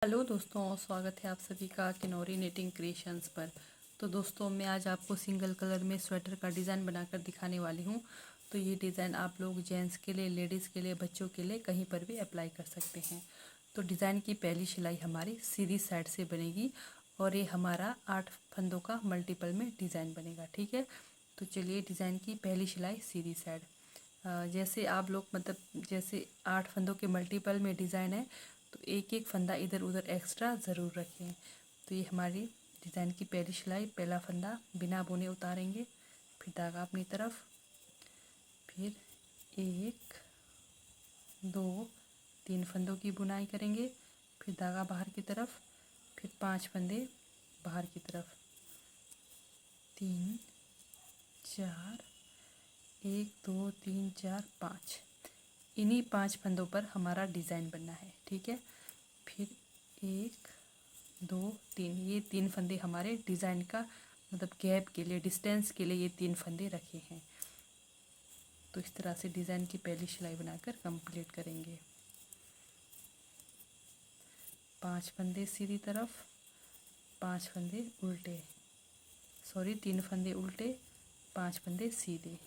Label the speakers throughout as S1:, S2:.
S1: Hello दोस्तों, स्वागत है आप सभी का किनोरी निटिंग क्रिएशंस पर। तो दोस्तों, मैं आज आपको सिंगल कलर में स्वेटर का डिज़ाइन बनाकर दिखाने वाली हूँ। तो ये डिज़ाइन आप लोग जेंट्स के लिए, लेडीज़ के लिए, बच्चों के लिए कहीं पर भी अप्लाई कर सकते हैं। तो डिज़ाइन की पहली सिलाई हमारी सीधी साइड से बनेगी और ये हमारा 8 फंदों का मल्टीपल में डिज़ाइन बनेगा। ठीक है, तो चलिए डिज़ाइन की पहली सिलाई सीधी साइड। जैसे आप लोग जैसे 8 फंदों के मल्टीपल में डिज़ाइन है, तो एक एक फंदा इधर उधर एक्स्ट्रा ज़रूर रखें। तो ये हमारी डिज़ाइन की पहली सिलाई, पहला फंदा बिना बुने उतारेंगे, फिर धागा अपनी तरफ, फिर 1 2 3 फंदों की बुनाई करेंगे, फिर धागा बाहर की तरफ, फिर 5 फंदे बाहर की तरफ, 3 4 1 2 3 4 5। इन्हीं 5 फंदों पर हमारा डिज़ाइन बनना है। ठीक है, फिर 1 2 3, ये 3 फंदे हमारे डिज़ाइन का गैप के लिए, डिस्टेंस के लिए ये 3 फंदे रखे हैं। तो इस तरह से डिज़ाइन की पहली सिलाई बनाकर कंप्लीट करेंगे। 5 फंदे सीधी तरफ, 5 फंदे उल्टे, 3 फंदे उल्टे, 5 फंदे सीधे।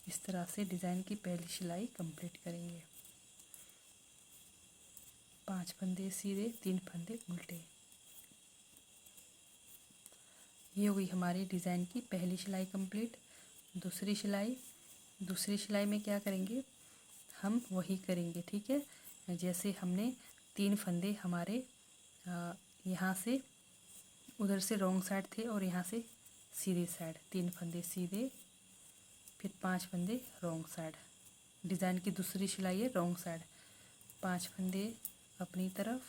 S1: इस तरह से डिज़ाइन की पहली सिलाई कंप्लीट करेंगे। 5 फंदे सीधे, 3 फंदे उल्टे। ये हुई हमारी डिज़ाइन की पहली सिलाई कंप्लीट। दूसरी सिलाई में क्या करेंगे, हम वही करेंगे। ठीक है, जैसे हमने 3 फंदे हमारे यहाँ से उधर से रॉन्ग साइड थे और यहाँ से सीधे साइड, 3 फंदे सीधे, फिर 5 फंदे रॉन्ग साइड। डिज़ाइन की दूसरी सिलाई है रॉन्ग साइड, 5 फंदे अपनी तरफ,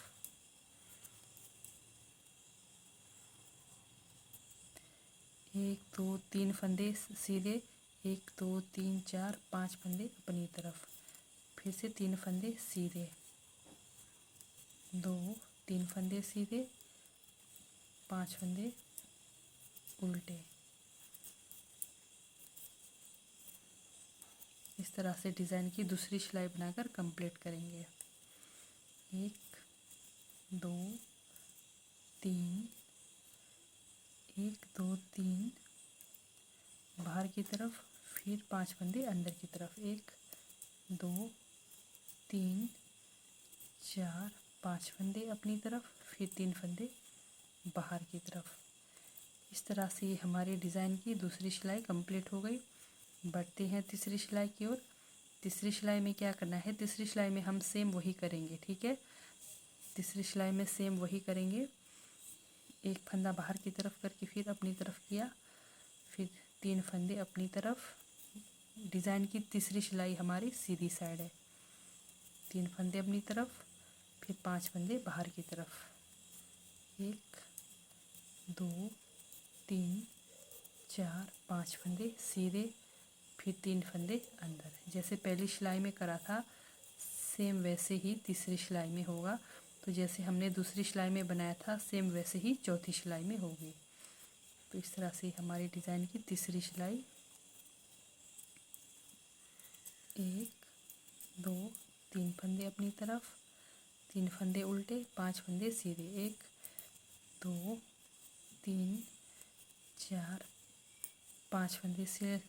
S1: 1 2 3 फंदे सीधे, 1 2 3 4 5 फंदे अपनी तरफ, फिर से 3 फंदे सीधे, 2 3 फंदे सीधे, 5 फंदे उल्टे। इस तरह से डिज़ाइन की दूसरी सिलाई बनाकर कंप्लीट करेंगे। 1 2 3, 1 2 3 बाहर की तरफ, फिर 5 फंदे अंदर की तरफ, 1 2 3 4 5 फंदे अपनी तरफ, फिर 3 फंदे बाहर की तरफ। इस तरह से ये हमारी डिज़ाइन की दूसरी सिलाई कंप्लीट हो गई। बढ़ते हैं तीसरी सिलाई की ओर। तीसरी सिलाई में क्या करना है, तीसरी सिलाई में हम सेम वही करेंगे। ठीक है, तीसरी सिलाई में सेम वही करेंगे। एक फंदा बाहर की तरफ करके फिर अपनी तरफ किया, फिर 3 फंदे अपनी तरफ। डिज़ाइन की तीसरी सिलाई हमारी सीधी साइड है, 3 फंदे अपनी तरफ, फिर 5 फंदे बाहर की तरफ, 1 2 3 4 5 फंदे सीधे, फिर 3 फंदे अंदर। जैसे पहली सिलाई में करा था सेम वैसे ही तीसरी सिलाई में होगा। तो जैसे हमने दूसरी सिलाई में बनाया था सेम वैसे ही चौथी सिलाई में होगी। तो इस तरह से हमारी डिज़ाइन की तीसरी सिलाई, 1 2 3 फंदे अपनी तरफ, 3 फंदे उल्टे, 5 फंदे सीधे, 1 2 3 4 5 फंदे से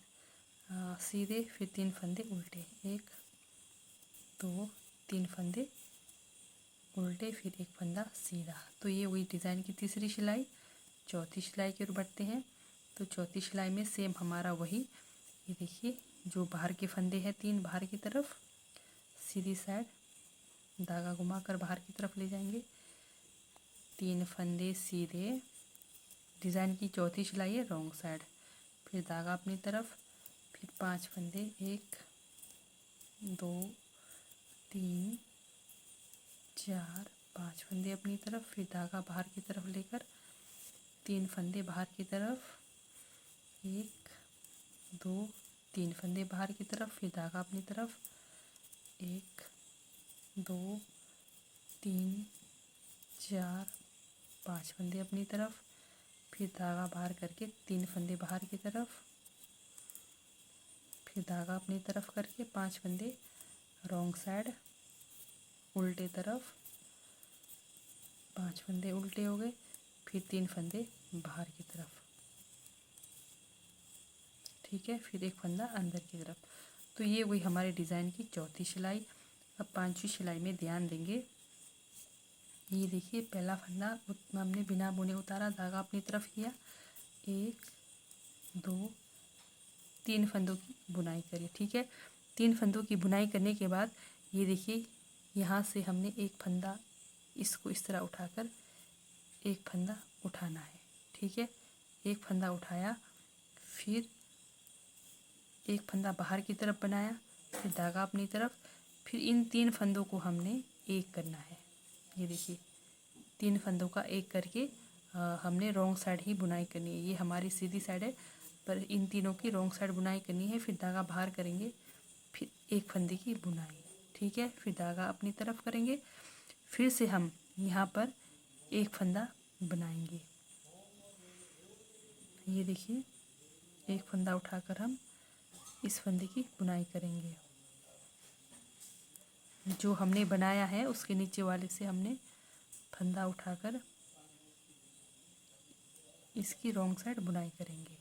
S1: सीधे, फिर 3 फंदे उल्टे, 1 2 3 फंदे उल्टे, फिर 1 फंदा सीधा। तो ये हुई डिज़ाइन की तीसरी सिलाई। चौथी सिलाई की ओर बढ़ते हैं। तो चौथी सिलाई में सेम हमारा वही, ये देखिए जो बाहर के फंदे हैं 3 बाहर की तरफ, सीधी साइड धागा घुमाकर बाहर की तरफ ले जाएंगे, 3 फंदे सीधे। डिज़ाइन की चौथी सिलाई है रॉन्ग साइड, फिर धागा अपनी तरफ, फिर 5 फंदे, 1 2 3 4 5 फंदे अपनी तरफ, फिर धागा बाहर की तरफ लेकर 3 फंदे बाहर की तरफ, 1 2 3 फंदे बाहर की तरफ, फिर धागा अपनी तरफ, 1 2 3 4 5 फंदे अपनी तरफ, फिर धागा बाहर करके 3 फंदे बाहर की तरफ, फिर धागा अपनी तरफ करके 5 फंदे रॉन्ग साइड उल्टे तरफ, 5 फंदे उल्टे हो गए, फिर 3 फंदे बाहर की तरफ, ठीक है, फिर एक फंदा अंदर की तरफ। तो ये वही हमारे डिज़ाइन की चौथी सिलाई। अब पांचवी सिलाई में ध्यान देंगे, ये देखिए पहला फंदा हमने बिना बुने उतारा, धागा अपनी तरफ किया, 1 2 3 फंदों की बुनाई करी, ठीक है। 3 फंदों की बुनाई करने के बाद ये देखिए यहाँ से हमने एक फंदा इसको इस तरह उठाकर एक फंदा उठाना है, ठीक है। एक फंदा उठाया, फिर एक फंदा बाहर की तरफ बनाया, फिर धागा अपनी तरफ, फिर इन 3 फंदों को हमने एक करना है। ये देखिए 3 फंदों का एक करके हमने रॉन्ग साइड ही बुनाई करनी है। ये हमारी सीधी साइड है, पर इन तीनों की रॉन्ग साइड बुनाई करनी है। फिर धागा बाहर करेंगे, फिर एक फंदे की बुनाई, ठीक है। फिर धागा अपनी तरफ करेंगे, फिर से हम यहाँ पर एक फंदा बनाएंगे। ये देखिए एक फंदा उठाकर हम इस फंदे की बुनाई करेंगे। जो हमने बनाया है उसके नीचे वाले से हमने फंदा उठाकर इसकी रॉन्ग साइड बुनाई करेंगे।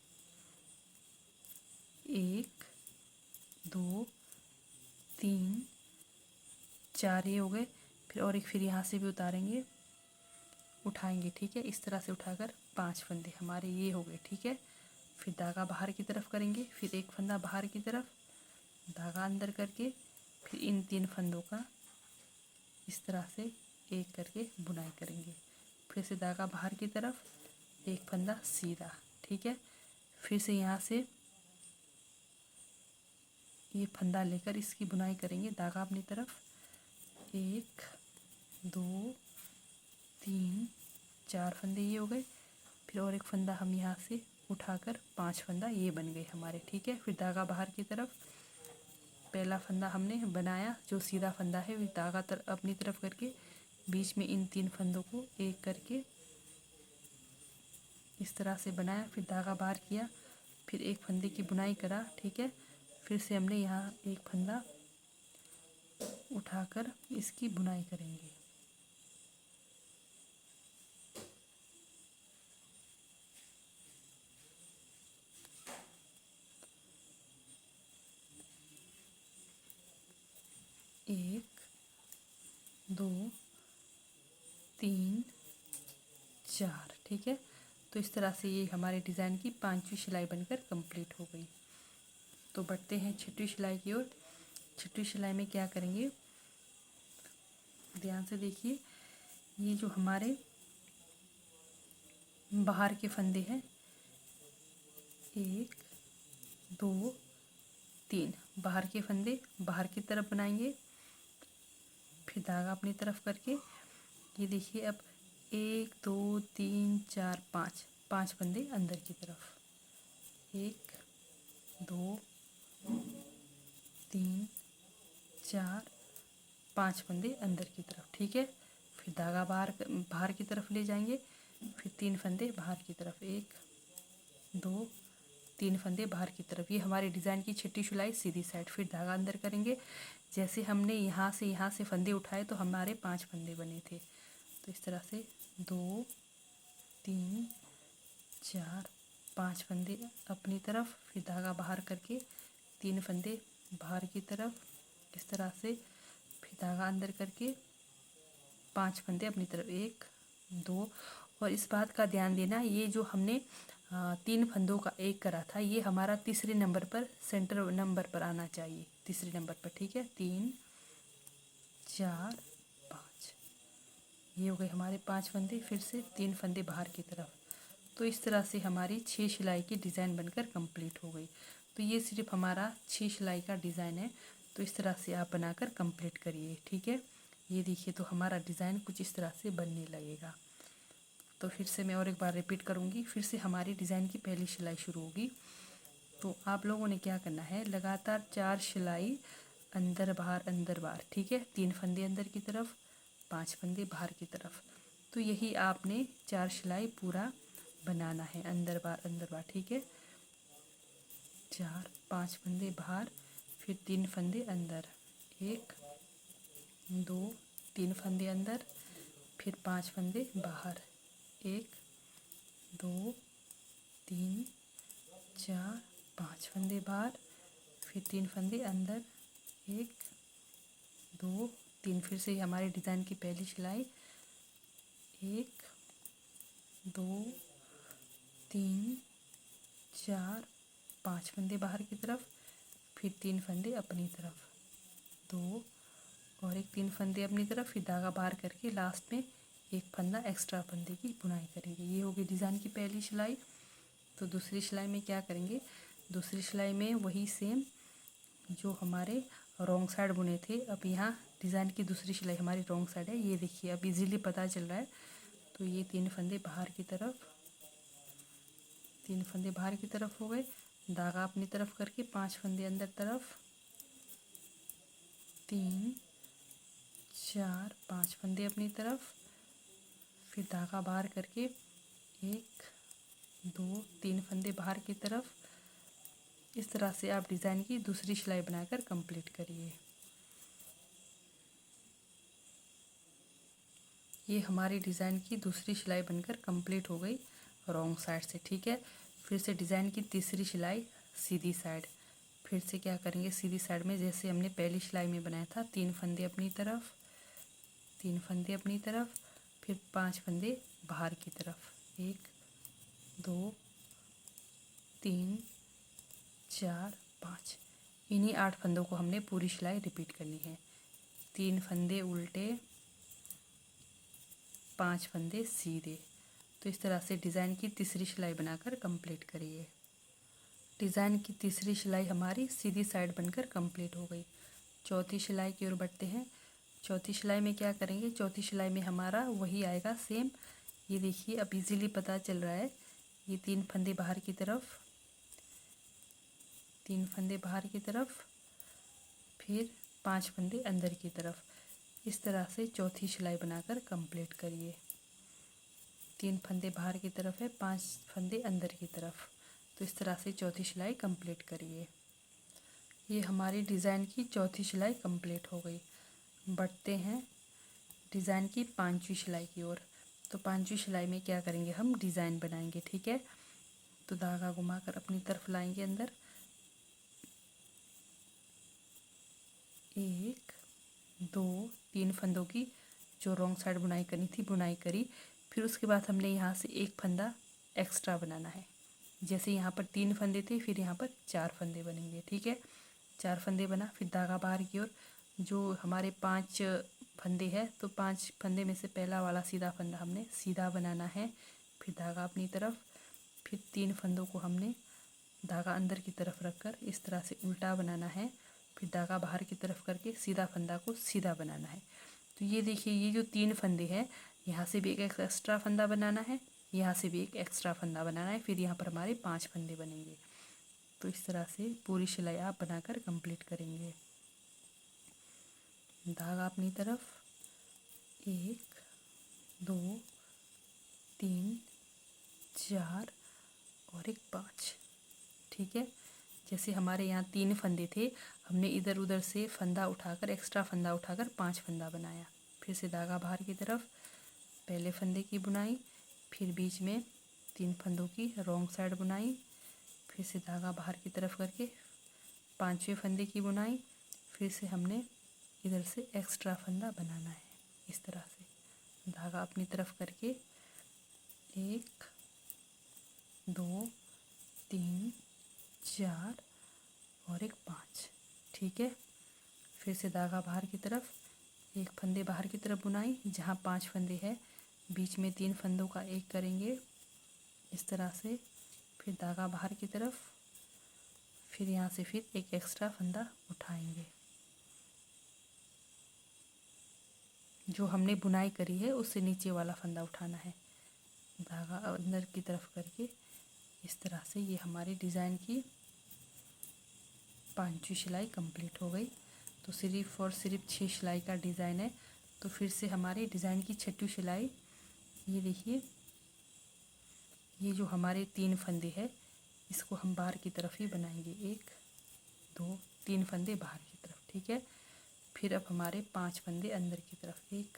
S1: 1 2 3 4 ये हो गए, फिर और एक फिर यहाँ से भी उतारेंगे, उठाएंगे, ठीक है। इस तरह से उठाकर 5 फंदे हमारे ये हो गए, ठीक है। फिर धागा बाहर की तरफ करेंगे, फिर एक फंदा बाहर की तरफ, धागा अंदर करके, फिर इन 3 फंदों का इस तरह से एक करके बुनाई करेंगे। फिर से धागा बाहर की तरफ, एक फंदा सीधा, ठीक है। फिर से यहाँ से ये फंदा लेकर इसकी बुनाई करेंगे, धागा अपनी तरफ, 1 2 3 4 फंदे ये हो गए, फिर और एक फंदा हम यहाँ से उठाकर 5 फंदा ये बन गए हमारे, ठीक है। फिर धागा बाहर की तरफ, पहला फंदा हमने बनाया जो सीधा फंदा है, फिर धागा अपनी तरफ करके बीच में इन 3 फंदों को एक करके इस तरह से बनाया, फिर धागा बाहर किया, फिर एक फंदे की बुनाई करा, ठीक है। फिर से हमने यहाँ एक फंदा उठाकर इसकी बुनाई करेंगे। एक 2 3 4, ठीक है। तो इस तरह से ये हमारे डिज़ाइन की 5वीं सिलाई बनकर कंप्लीट हो गई। तो बढ़ते हैं 6वीं सिलाई की ओर। 6वीं सिलाई में क्या करेंगे, ध्यान से देखिए, ये जो हमारे बाहर के फंदे हैं 1 2 3, बाहर के फंदे बाहर की तरफ बनाएंगे, फिर धागा अपनी तरफ करके ये देखिए अब 1 2 3 4 5 फंदे अंदर की तरफ, 1 2 3 4 5 फंदे अंदर की तरफ, ठीक है। फिर धागा बाहर की तरफ ले जाएंगे, फिर 3 फंदे बाहर की तरफ, 1 2 3 फंदे बाहर की तरफ। ये हमारे डिज़ाइन की 6वीं सिलाई सीधी साइड। फिर धागा अंदर करेंगे, जैसे हमने यहाँ से फंदे उठाए तो हमारे 5 फंदे बने थे, तो इस तरह से 2 3 4 5 फंदे अपनी तरफ, फिर धागा बाहर करके 3 फंदे बाहर की तरफ, इस तरह से, फिर धागा अंदर करके 5 फंदे अपनी तरफ, 1 2। और इस बात का ध्यान देना, ये जो हमने 3 फंदों का एक करा था, ये हमारा तीसरे नंबर पर, सेंटर नंबर पर आना चाहिए, तीसरे नंबर पर, ठीक है। 3 4 5 ये हो गए हमारे 5 फंदे, फिर से 3 फंदे बाहर की तरफ। तो इस तरह से हमारी 6 सिलाई की डिज़ाइन बनकर कंप्लीट हो गई। तो ये सिर्फ हमारा 6 सिलाई का डिज़ाइन है। तो इस तरह से आप बनाकर कंप्लीट करिए, ठीक है। ये देखिए तो हमारा डिज़ाइन कुछ इस तरह से बनने लगेगा। तो फिर से मैं और एक बार रिपीट करूँगी, फिर से हमारी डिज़ाइन की पहली सिलाई शुरू होगी। तो आप लोगों ने क्या करना है, लगातार 4 सिलाई अंदर बाहर, ठीक है। 3 फंदे अंदर की तरफ, 5 फंदे बाहर की तरफ। तो यही आपने 4 सिलाई पूरा बनाना है, अंदर बाहर, ठीक है। 4 5 फंदे बाहर, फिर 3 फंदे अंदर, 1 2 3 फंदे अंदर, फिर 5 फंदे बाहर, 1 2 3 4 5 फंदे बाहर, फिर 3 फंदे अंदर, 1 2 3। फिर से हमारे डिज़ाइन की पहली सिलाई, 1 2 3 4 5 फंदे बाहर की तरफ, फिर 3 फंदे अपनी तरफ, 2 और एक 3 फंदे अपनी तरफ, फिर धागा बाहर करके लास्ट में एक फंदा एक्स्ट्रा फंदे की बुनाई करेंगे। ये होगी डिज़ाइन की पहली सिलाई। तो दूसरी सिलाई में क्या करेंगे, दूसरी सिलाई में वही सेम जो हमारे रॉन्ग साइड बुने थे, अब यहाँ डिज़ाइन की दूसरी सिलाई हमारी रॉन्ग साइड है, ये देखिए अब इजीली पता चल रहा है। तो ये 3 फंदे बाहर की तरफ, 3 फंदे बाहर की तरफ हो गए, धागा अपनी तरफ करके 5 फंदे अंदर तरफ, 3 4 5 फंदे अपनी तरफ, फिर धागा बाहर करके 1 2 3 फंदे बाहर की तरफ। इस तरह से आप डिज़ाइन की दूसरी सिलाई बनाकर कंप्लीट करिए। ये हमारी डिज़ाइन की दूसरी सिलाई बनकर कंप्लीट हो गई रॉन्ग साइड से। ठीक है, फिर से डिज़ाइन की तीसरी सिलाई सीधी साइड। फिर से क्या करेंगे, सीधी साइड में जैसे हमने पहली सिलाई में बनाया था, 3 फंदे अपनी तरफ, 3 फंदे अपनी तरफ, फिर 5 फंदे बाहर की तरफ, 1 2 3 4 5। इन्हीं 8 फंदों को हमने पूरी सिलाई रिपीट करनी है। 3 फंदे उल्टे, 5 फंदे सीधे। तो इस तरह से डिज़ाइन की तीसरी सिलाई बनाकर कंप्लीट करिए। डिज़ाइन की तीसरी सिलाई हमारी सीधी साइड बनकर कंप्लीट हो गई। चौथी सिलाई की ओर बढ़ते हैं। चौथी सिलाई में क्या करेंगे, चौथी सिलाई में हमारा वही आएगा सेम। ये देखिए अब इजीली पता चल रहा है, ये 3 फंदे बाहर की तरफ, 3 फंदे बाहर की तरफ, फिर 5 फंदे अंदर की तरफ। इस तरह से चौथी सिलाई बनाकर कंप्लीट करिए। 3 फंदे बाहर की तरफ है, 5 फंदे अंदर की तरफ। तो इस तरह से चौथी सिलाई कंप्लीट करिए। ये हमारी डिज़ाइन की चौथी सिलाई कंप्लीट हो गई। बढ़ते हैं डिज़ाइन की 5वीं सिलाई की ओर। तो 5वीं सिलाई में क्या करेंगे, हम डिज़ाइन बनाएंगे। ठीक है, तो धागा घुमाकर अपनी तरफ लाएंगे अंदर, 1 2 3 फंदों की जो रॉन्ग साइड बुनाई करनी थी बुनाई करी। फिर उसके बाद हमने यहाँ से एक फंदा एक्स्ट्रा बनाना है। जैसे यहाँ पर 3 फंदे थे, फिर यहाँ पर 4 फंदे बनेंगे। ठीक है, 4 फंदे बना, फिर धागा बाहर की ओर, जो हमारे 5 फंदे हैं, तो 5 फंदे में से पहला वाला सीधा फंदा हमने सीधा बनाना है। फिर धागा अपनी तरफ, फिर 3 फंदों को हमने धागा अंदर की तरफ रखकर इस तरह से उल्टा बनाना है। फिर धागा बाहर की तरफ करके सीधा फंदा को सीधा बनाना है। तो ये देखिए, ये जो 3 फंदे हैं, यहाँ से भी एक एक्स्ट्रा फंदा बनाना है, यहाँ से भी एक एक्स्ट्रा फंदा बनाना है, फिर यहाँ पर हमारे 5 फंदे बनेंगे। तो इस तरह से पूरी सिलाई आप बनाकर कंप्लीट करेंगे। धागा अपनी तरफ, 1 2 3 4 और एक 5। ठीक है, जैसे हमारे यहाँ 3 फंदे थे, हमने इधर उधर से फंदा उठाकर एक्स्ट्रा फंदा उठाकर 5 फंदा बनाया। फिर से धागा बाहर की तरफ, पहले फंदे की बुनाई, फिर बीच में 3 फंदों की रॉन्ग साइड बुनाई, फिर से धागा बाहर की तरफ करके 5वें फंदे की बुनाई, फिर से हमने इधर से एक्स्ट्रा फंदा बनाना है। इस तरह से धागा अपनी तरफ करके 1 2 3 4 और एक 5। ठीक है, फिर से धागा बाहर की तरफ, एक फंदे बाहर की तरफ बुनाई, जहाँ 5 फंदे हैं बीच में 3 फंदों का एक करेंगे इस तरह से, फिर धागा बाहर की तरफ, फिर यहाँ से फिर एक एक्स्ट्रा फंदा उठाएंगे। जो हमने बुनाई करी है उससे नीचे वाला फंदा उठाना है, धागा अंदर की तरफ करके। इस तरह से ये हमारी डिज़ाइन की 5वीं सिलाई कंप्लीट हो गई। तो सिर्फ और सिर्फ 6 सिलाई का डिज़ाइन है। तो फिर से हमारी डिज़ाइन की 6वीं सिलाई, ये देखिए, ये जो हमारे 3 फंदे हैं इसको हम बाहर की तरफ ही बनाएंगे, 1 2 3 फंदे बाहर की तरफ। ठीक है, फिर अब हमारे 5 फंदे अंदर की तरफ, 1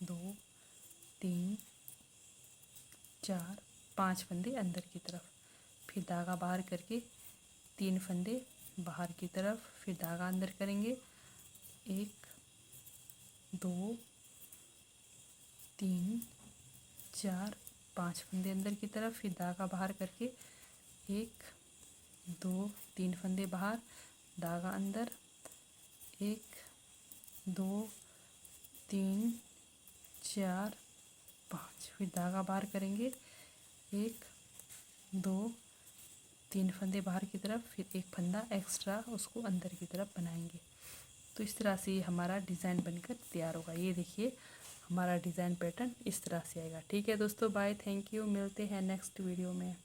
S1: 2 4 5 फंदे अंदर की तरफ, फिर धागा बाहर करके 3 फंदे बाहर की तरफ, फिर धागा अंदर करेंगे 1 2 3 4 5 फंदे अंदर की तरफ, फिर धागा बाहर करके 1 2 3 फंदे बाहर, धागा अंदर 1 2 3 4 5, फिर धागा बाहर करेंगे 1 2 3 फंदे बाहर की तरफ, फिर एक फंदा एक्स्ट्रा उसको अंदर की तरफ बनाएंगे। तो इस तरह से ये हमारा डिज़ाइन बनकर तैयार होगा। ये देखिए हमारा डिज़ाइन पैटर्न इस तरह से आएगा। ठीक है दोस्तों, बाय, थैंक यू, मिलते हैं नेक्स्ट वीडियो में।